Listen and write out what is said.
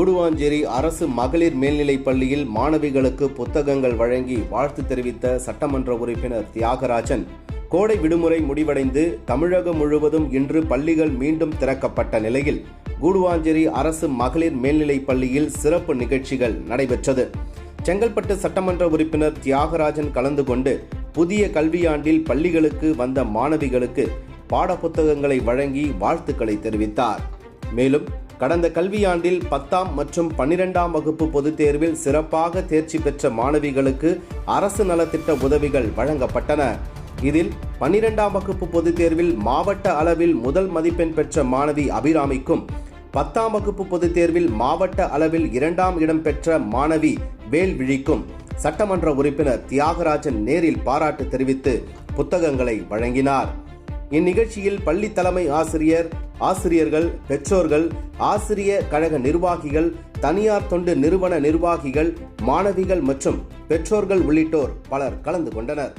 கூடுவாஞ்சேரி அரசு மகளிர் மேல்நிலைப் பள்ளியில் மாணவிகளுக்கு புத்தகங்கள் வழங்கி வாழ்த்து தெரிவித்த சட்டமன்ற உறுப்பினர் தியாகராஜன், கோடை விடுமுறை முடிவடைந்து தமிழகம் முழுவதும் இன்று பள்ளிகள் மீண்டும் திறக்கப்பட்ட நிலையில் கூடுவாஞ்சேரி அரசு மகளிர் மேல்நிலைப் பள்ளியில் சிறப்பு நிகழ்ச்சிகள் நடைபெற்றது. செங்கல்பட்டு சட்டமன்ற உறுப்பினர் தியாகராஜன் கலந்து கொண்டு புதிய கல்வியாண்டில் பள்ளிகளுக்கு வந்த மாணவிகளுக்கு பாடப்புத்தகங்களை வழங்கி வாழ்த்துக்களை தெரிவித்தார். மேலும் கடந்த கல்வியாண்டில் 10ஆம் மற்றும் 12ஆம் வகுப்பு பொதுத் தேர்வில் சிறப்பாக தேர்ச்சி பெற்ற மாணவிகளுக்கு அரசு நலத்திட்ட உதவிகள் வழங்கப்பட்டன. இதில் 12ஆம் வகுப்பு பொதுத் தேர்வில் மாவட்ட அளவில் முதல் மதிப்பெண் பெற்ற மாணவி அபிராமிக்கும், 10ஆம் வகுப்பு பொதுத் தேர்வில் மாவட்ட அளவில் 2ஆம் இடம் பெற்ற மாணவி வேல்விழிக்கும் சட்டமன்ற உறுப்பினர் தியாகராஜன் நேரில் பாராட்டு தெரிவித்து புத்தகங்களை வழங்கினார். இந்நிகழ்ச்சியில் பள்ளி தலைமை ஆசிரியர், ஆசிரியர்கள், பெற்றோர்கள், ஆசிரிய கழக நிர்வாகிகள், தனியார் தொண்டு நிறுவன நிர்வாகிகள், மாணவிகள் மற்றும் பெற்றோர்கள் உள்ளிட்டோர் பலர் கலந்து கொண்டனர்.